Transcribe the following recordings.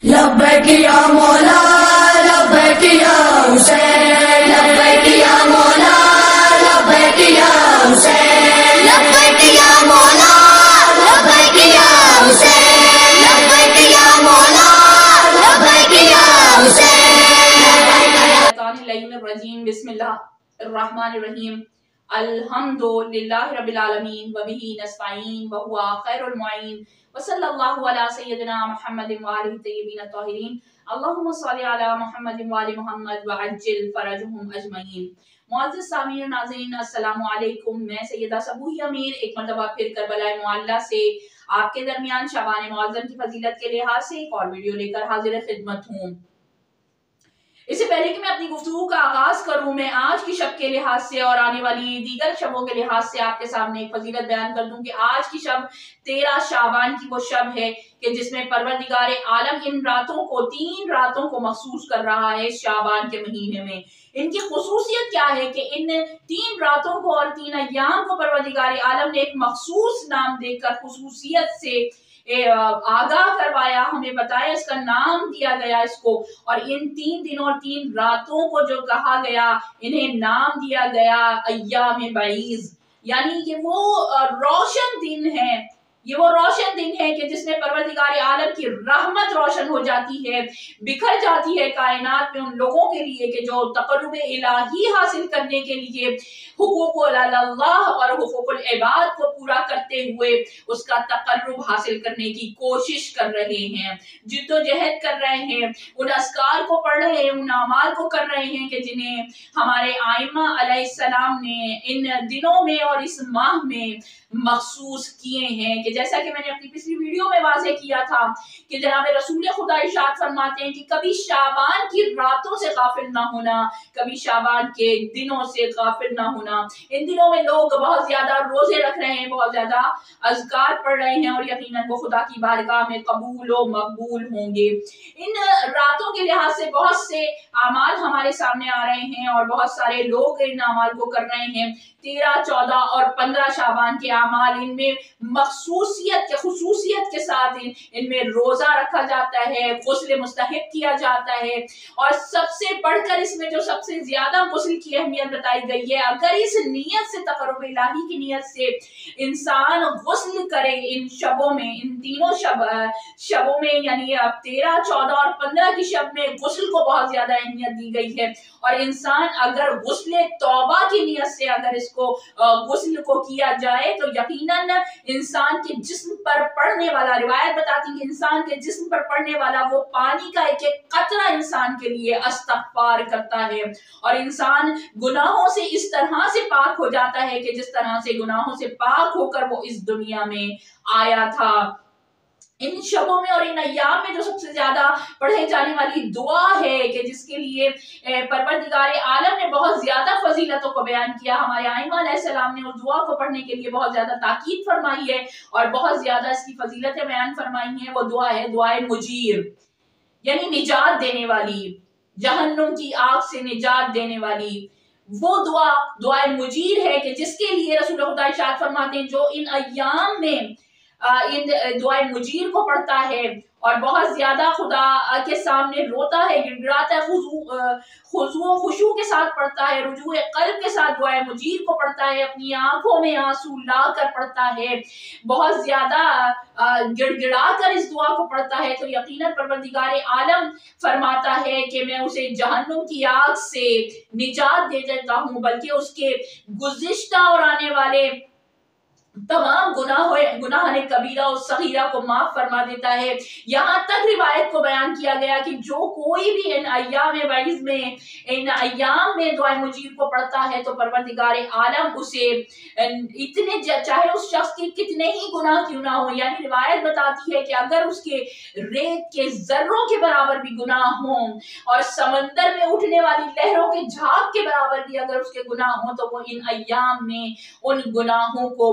لبیک یا مولا لبیک یا حسین لبیک یا مولا لبیک یا حسین لبیک یا مولا لبیک یا حسین لبیک یا مولا لبیک یا حسین بسم اللہ الرحمن الرحیم الحمد للہ رب العالمین وبہ نستعین وہو خیر المعین وصلی اللہ علی سیدنا محمد وآلہ الطیبین الطاہرین اللہم صلی علی محمد وآل محمد وعجل فرجہم اجمعین۔ معزز سامعین و ناظرین السلام علیکم، میں سیدہ صبوحی امیر ایک مرتبہ پھر کربلا معلیٰ سے آپ کے درمیان شعبان معظم کی فضیلت کے لحاظ سے ایک اور ویڈیو لے کر حاضر خدمت ہوں۔ اس سے پہلے کہ میں اپنی گفتگو کا آغاز کروں، میں آج کی شب کے لحاظ سے اور آنے والی دیگر شبوں کے لحاظ سے آپ کے سامنے ایک فضیلت بیان کر دوں کہ آج کی شب 13 شعبان کی وہ شب ہے کہ جس میں پروردگار عالم ان راتوں کو 3 راتوں کو مخصوص کر رہا ہے شعبان کے مہینے میں۔ ان کی خصوصیت کیا ہے کہ ان 3 راتوں کو اور 3 ایام کو پروردگار عالم نے ایک مخصوص نام دے کر خصوصیت سے آگاہ کروایا، ہمیں بتایا، اس کا نام دیا گیا اس کو، اور ان 3 دنوں اور 3 راتوں کو جو کہا گیا انہیں نام دیا گیا ایام بعیض، یعنی یہ وہ روشن دن ہے، یہ وہ روشن دن ہے کہ جس میں پروردگار عالم کی رحمت روشن ہو جاتی ہے، بکھر جاتی ہے کائنات میں ان لوگوں کے لیے کہ جو تقرب الہی حاصل کرنے کے لیے حقوق اللہ اور حقوق العباد کو پورا کرتے ہوئے اس کا تقرب حاصل کرنے کی کوشش کر رہے ہیں، جد و جہد کر رہے ہیں، ان اذکار کو پڑھ رہے ہیں، ان اعمال کو کر رہے ہیں کہ جنہیں ہمارے ائمہ علیہ السلام نے ان دنوں میں اور اس ماہ میں مخصوص کیے ہیں، کہ جیسا کہ میں نے اپنی پچھلی ویڈیو میں واضح کیا تھا کہ جناب رسول خدا ارشاد فرماتے ہیں کہ کبھی شعبان کی راتوں سے غافل نہ ہونا، کبھی شعبان کے دنوں سے غافل نہ ہونا۔ ان دنوں میں لوگ بہت زیادہ روزے رکھ رہے ہیں، بہت زیادہ اذکار پڑھ رہے ہیں، اور یقیناً وہ خدا کی بارگاہ میں قبول و مقبول ہوں گے۔ ان راتوں کے لحاظ سے بہت سے اعمال ہمارے سامنے آ رہے ہیں اور بہت سارے لوگ ان اعمال کو کر رہے ہیں۔ 13، 14 اور 15 شعبان کے اعمال، ان میں خصوصیت کے ساتھ ان میں روزہ رکھا جاتا ہے، غسل مستحب کیا جاتا ہے، اور سب سے بڑھ کر اس میں جو سب سے زیادہ غسل کی اہمیت بتائی گئی ہے، اگر اس نیت سے تقرب الہی کی نیت سے انسان غسل کرے ان شبوں میں، ان تینوں شبوں میں، یعنی 13، 14 اور 15 کی شب میں غسل کو بہت زیادہ اہمیت دی گئی ہے، اور انسان اگر غسل توبہ کی نیت سے اگر اس کو غسل کو کیا جائے تو یقیناً انسان کے جسم پر پڑنے والا، روایت بتاتی ہے کہ انسان کے جسم پر پڑنے والا وہ پانی کا ایک ایک قطرہ انسان کے لیے استغفار کرتا ہے، اور انسان گناہوں سے اس طرح سے پاک ہو جاتا ہے کہ جس طرح سے گناہوں سے پاک ہو کر وہ اس دنیا میں آیا تھا۔ ان شبوں میں اور ان ایام میں جو سب سے زیادہ پڑھے جانے والی دعا ہے کہ جس کے لیے پروردگار عالم نے بہت زیادہ فضیلتوں کو بیان کیا، ہمارے ائمہ علیہ السلام نے اس دعا کو پڑھنے کے لیے بہت زیادہ تاکید فرمائی ہے اور بہت زیادہ اس کی فضیلتیں بیان فرمائی ہیں، وہ دعا ہے دعائے مجیر، یعنی نجات دینے والی، جہنم کی آگ سے نجات دینے والی وہ دعائے مجیر ہے کہ جس کے لیے رسول خدا ارشاد فرماتے ہیں جو ان ایام میں ان دعائے مجیر کو پڑھتا ہے اور بہت زیادہ خدا کے سامنے روتا ہے، گڑگڑاتا ہے، خضوع و خشوع کے ساتھ پڑھتا ہے، رجوع قلب کے ساتھ دعائے مجیر کو پڑھتا ہے، اپنی آنکھوں میں آنسو لا کر پڑھتا ہے، بہت زیادہ گڑ گڑا کر اس دعا کو پڑھتا ہے، تو یقیناً پروردگار عالم فرماتا ہے کہ میں اسے جہنم کی آگ سے نجات دے دیتا ہوں، بلکہ اس کے گزشتہ اور آنے والے تمام گناہ کبیرہ اور صغیرہ کو معاف فرما دیتا ہے۔ یہاں تک روایت کو بیان کیا گیا کہ جو کوئی بھی ان ایام بعیض میں، ان ایام میں دعائے مجیر کو پڑھتا ہے تو پروردگار عالم اسے اتنے، چاہے اس شخص کے کتنے ہی گناہ کیوں نہ ہو، یعنی روایت بتاتی ہے کہ اگر اس کے ریت کے ذروں کے برابر بھی گناہ ہوں اور سمندر میں اٹھنے والی لہروں کے جھاگ کے برابر بھی اگر اس کے گناہ ہوں تو وہ ان ایام میں ان گناہوں کو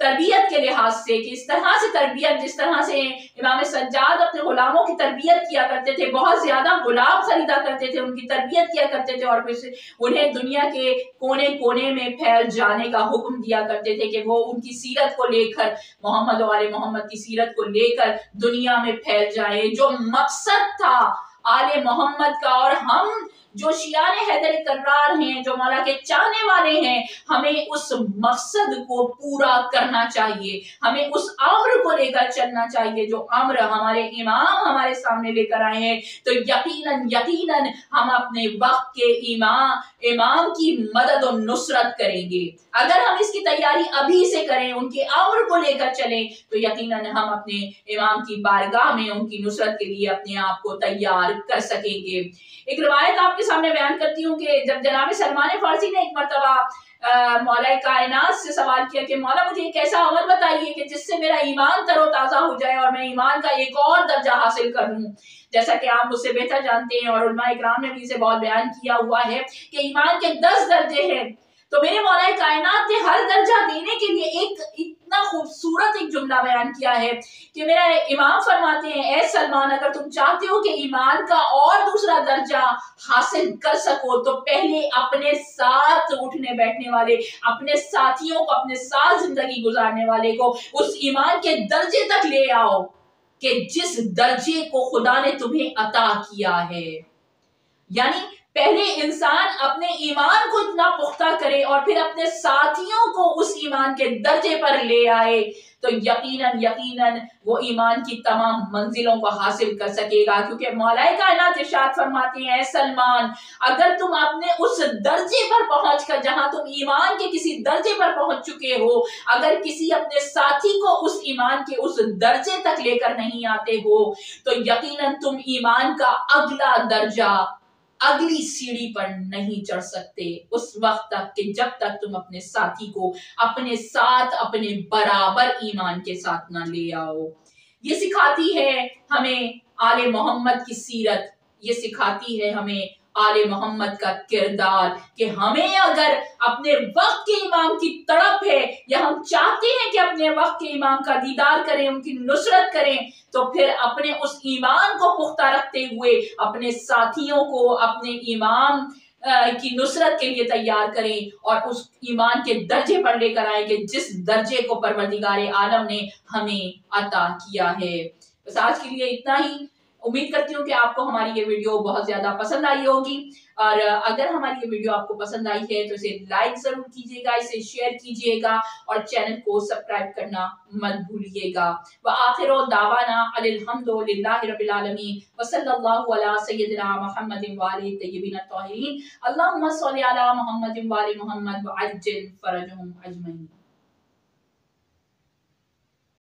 تربیت کے لحاظ سے کہ اس طرح سے تربیت جس طرح سے امام سجاد اپنے غلاموں کی تربیت کیا کرتے تھے، بہت زیادہ غلام خریدا کرتے تھے، ان کی تربیت کیا کرتے تھے اور پھر انہیں دنیا کے کونے کونے میں پھیل جانے کا حکم دیا کرتے تھے کہ وہ ان کی سیرت کو لے کر، محمد و آل محمد کی سیرت کو لے کر دنیا میں پھیل جائیں، جو مقصد تھا آل محمد کا۔ اور ہم جو شیعان حیدر کرار ہیں، جو مولا کے چاہنے والے ہیں، ہمیں اس مقصد کو پورا کرنا چاہیے، ہمیں اس امر کو لے کر چلنا چاہیے جو امر ہمارے امام ہمارے سامنے لے کر آئے ہیں۔ تو یقیناً ہم اپنے وقت کے امام کی مدد و نصرت کریں گے۔ اگر ہم اس کی تیاری ابھی سے کریں، ان کے امر کو لے کر چلیں، تو یقیناً ہم اپنے امام کی بارگاہ میں ان کی نصرت کے لیے اپنے آپ کو تیار کر سکیں گے۔ ایک روایت آپ کے سامنے بیان کرتی ہوں کہ جب جناب سلمان فارسی نے ایک مرتبہ مولا کائنات سے سوال کیا کہ مولا مجھے ایک ایسا عمل بتائیے کہ جس سے میرا ایمان تر و تازہ ہو جائے اور میں ایمان کا ایک اور درجہ حاصل کر لوں۔ جیسا کہ آپ مجھ سے بہتر جانتے ہیں اور علماء اکرام نے بھی اسے بہت بیان کیا ہوا ہے کہ ایمان کے 10 درجے ہیں، تو میرے مولا کائنات نے ہر درجہ دینے کے لیے ایک اتنا خوبصورت ایک جملہ بیان کیا ہے کہ میرا امام فرماتے ہیں اے سلمان، اگر تم چاہتے ہو کہ ایمان کا اور دوسرا درجہ حاصل کر سکو تو پہلے اپنے ساتھ اٹھنے بیٹھنے والے، اپنے ساتھیوں کو، اپنے ساتھ زندگی گزارنے والے کو اس ایمان کے درجے تک لے آؤ کہ جس درجے کو خدا نے تمہیں عطا کیا ہے۔ یعنی پہلے انسان اپنے ایمان کو اتنا پختہ کرے اور پھر اپنے ساتھیوں کو اس ایمان کے درجے پر لے آئے تو یقیناً وہ ایمان کی تمام منزلوں کو حاصل کر سکے گا، کیونکہ مولا کائنات ارشاد فرماتے ہیں اے سلمان، اگر تم اپنے اس درجے پر پہنچ کر، جہاں تم ایمان کے کسی درجے پر پہنچ چکے ہو، اگر کسی اپنے ساتھی کو اس ایمان کے اس درجے تک لے کر نہیں آتے ہو تو یقیناً تم ایمان کا اگلا درجہ، اگلی سیڑھی پر نہیں چڑھ سکتے اس وقت تک کہ جب تک تم اپنے ساتھی کو اپنے ساتھ اپنے برابر ایمان کے ساتھ نہ لے آؤ۔ یہ سکھاتی ہے ہمیں آل محمد کی سیرت، یہ سکھاتی ہے ہمیں آل محمد کا کردار کہ ہمیں اگر اپنے وقت کے امام کی تڑپ ہے یا ہم چاہتے ہیں کہ اپنے وقت کے امام کا دیدار کریں، ان کی نصرت کریں، تو پھر اپنے اس ایمان کو پختہ رکھتے ہوئے اپنے ساتھیوں کو اپنے امام کی نصرت کے لیے تیار کریں اور اس ایمان کے درجے پر لے کر آئیں کہ جس درجے کو پروردگار عالم نے ہمیں عطا کیا ہے۔ بس آج کے لیے اتنا ہی۔ امید کرتی ہوں کہ آپ کو ہماری یہ ویڈیو بہت زیادہ پسند آئی ہوگی، اور اگر ہماری یہ ویڈیو آپ کو پسند آئی ہے تو اسے لائک ضرور کیجیے گا، اسے شیئر کیجیے گا اور چینل کو سبسکرائب کرنا مت بھولیے گا۔ وآخر دعوانا الحمد للہ رب العالمین وصلی اللہ علی سیدنا محمد وآلہ الطیبین الطاہرین۔ اللہم صلی علی محمد وآل محمد وعجل فرجهم اجمعین۔